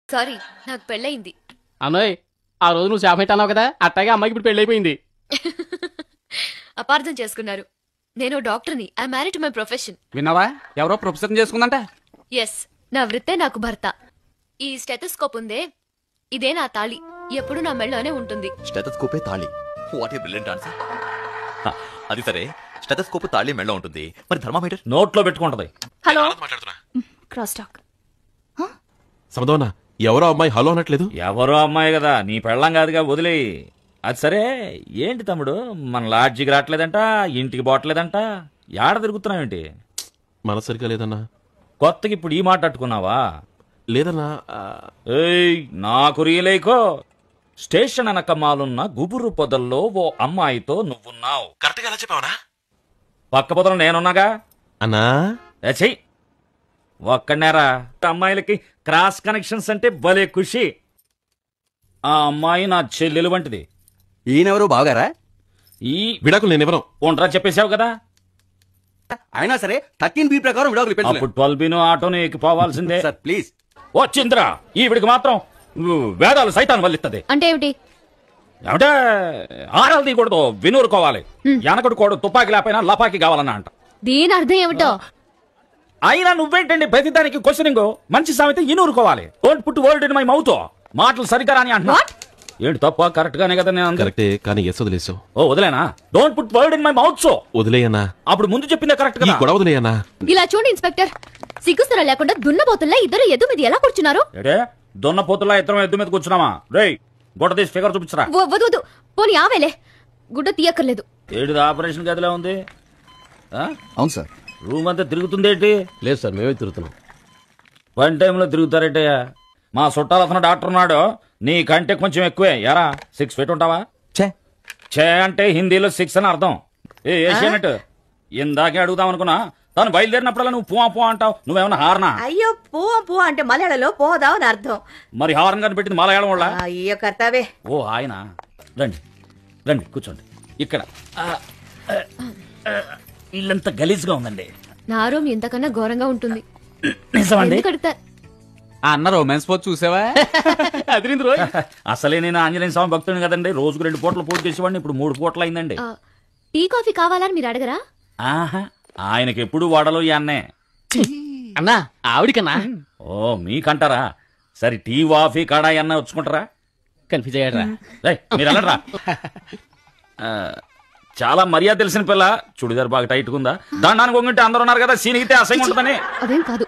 Sorry, నాకు పెళ్ళయింది. అన్నోయ్, ఆ రోజు నువ్వు చేప అన్నావు కదా, అట్టాగే అమ్మాయికి ఇప్పుడు పెళ్ళైపోయింది. అపార్థం చేసుకున్నారు. నేను డాక్టర్ని. I married to my profession. విన్నావా, ఎవరో ప్రొఫెసర్ చేసుకుందంట. ఎస్, నా వృత్తే నాకు భర్త. ఈ స్టెథోస్కోప్ ఉందే, ఇదే నా తాళి. ఎప్పుడు నా మెళ్ళలోనే ఉంటుంది. స్టెథోస్కోపే తాళి. What a brilliant answer. అది సరే, స్టెథోస్కోప్ తాళి మెళ్ళ ఉంటుంది, మరి థర్మామీటర్ నోట్లో పెట్టుకుంటది. హలో, మాట్లాడుతున్నా. Cross talk. సమదోనా, ఎవరో అమ్మాయి హలో అనట్లేదు. ఎవరో అమ్మాయి కదా, నీ పెళ్ళం కాదుగా, వదిలే. అది సరే, ఏంటి తమ్ముడు, మన లాడ్జికి రావట్లేదంట, ఇంటికి పోవట్లేదంట, ఏడ తిరుగుతున్నావేంటి? మనసు సరిగా లేదన్నా. కొత్తకి ఇప్పుడు ఈ మాట అట్టుకున్నావా? లేదన్నా. ఏయ్, నాకు రియలేకో. స్టేషన్ అనక మాలున్న గుబురు పొదల్లో ఓ అమ్మాయితో నువ్వున్నావు. కరెక్ట్ గా ఎలా చెప్పావనా? పక్క పొదలు నేనున్నాగా. అన్నా, చెయ్యి ఒక్కడనేరా. అమ్మాయిలకి క్రాస్ కనెక్షన్స్ అంటే భలే ఖుషి. ఆ అమ్మాయి నా చెల్లెలు వంటిది. ఈయనెవరు బావగారా? ఈ విడాకులు నేను ఎవరు ఒంటరా చెప్పేశావు కదా. అయినా సరే 13B ప్రకారం విడాకులు పెట్టాలి. అప్పుడు 12B ఆటోని ఎక్కిపోవాల్సిందే. Sir please. వచ్చిందిరా, ఈవిడికి మాత్రం వేదాలు సైతాన్ వల్లిస్తుంది. అంటే ఏమిటి? ఏమంటే ఆరాలు తీయకూడదు, వినూరుకోవాలి. వెనకడు కోడు తుపాకి లేకపోయినా లపాకి కావాలన్నా అంట. దీని అర్థం ఏమిటో? అయినా నువ్వేంటండి ప్రతిదానికి క్వశ్చనింగ్? మంచి సామెత ఇనూరుకోవాలి. Don't put word in my mouth. మాటలు సరిగ్గా రాని అంటున్నా. ఏంటి తప్ప? కరెక్ట్ గానే కదా నేను? కరెక్టే, కానీ ఎస్ వదిలేసావు. ఓ వదిలేనా? Don't put word in my mouth. సో వదిలేయన్నా. అప్పుడు ముందు చెప్పిందే కరెక్ట్ ఈ కదా. గొడవ వదిలేయన్నా. ఇలా చూడండి ఇన్స్పెక్టర్, సిగ్గుస్తర లేకుండా దున్నపోతుల్లా ఇద్దరు ఎద్దు మీద ఎలా కూర్చున్నారు? ఏడే దున్నపోతుల్లా ఇద్దరం ఎద్దు మీద కూర్చున్నామా? రేయ్, గుడ్డ తీసి ఫిగర్ చూపించరా. వద్దు వద్దు, పోనీ ఆవేలే, గుడ్డ తీయక్కర్లేదు. ఏడిది ఆపరేషన్ గదిలో ఉంది. అవును సార్. రూమ్ అంతా తిరుగుతుందేంటి? లేదు సార్, మేమే తిరుగుతున్నాం. వన్ టైంలో తిరుగుతారేటయ్యా. మా చుట్టాలు అతను డాక్టర్ ఉన్నాడు, నీ కంటే కొంచెం ఎక్కువే. యారా 6 feet ఉంటావా? చే అంటే హిందీలో 6 అని అర్థం. ఏషియనట్ ఇందాకే అడుగుదాం అనుకున్నా. తను బయలుదేరినప్పుడల్లా నువ్వు పువ్వా పువ్వా అంటావు. నువ్వేమన్నా హార్నా? అయ్యో, పువ్వు పువ్వు అంటే మలయాళంలో పోదావు అని అర్థం. మరి హార్న్ కనిపెట్టింది మలయాళం వాళ్ళ? అయ్యో కర్తావే. ఓ ఆయన. రండి రండి కూర్చోండి. ఇక్కడ ఇల్లంతా గలీజ్గా ఉందండి. నా రూమ్ ఎంతకన్నా ఘోరంగా ఉంటుంది. నిజమండి? ఎందుకు అడుగుతారు? అన్న రొమాన్స్ పోతు చూసావా? అదిరింది రోజు. అసలే నేను ఆంజనేయ స్వామి భక్తుని కదండి. రోజుకు 2 పూటలు పూజ చేసేవాడిని, ఇప్పుడు 3 పూటలు అయిందండి. టీ కాఫీ కావాలని మీరు అడగరా? ఆహా, ఆయనకి ఎప్పుడు వాడలో ఈ అన్నే. అన్నా, ఆవిడికన్నా. ఓ మీకంటారా? సరే, టీ కాఫీ కాడాయి అన్న వచ్చుకుంటారా? కన్ఫ్యూజ్ అయ్యాడరా. మీరు వెళ్ళరా. చాలా మర్యాద తెలిసిన పిల్ల. చుడిదార్ బాగా టైట్ గా ఉందా? దండానికి వంగుంటే అందరు ఉన్నారు కదా, సీనిగితే అసహ్యం ఉంటుందని. అదేం కాదు.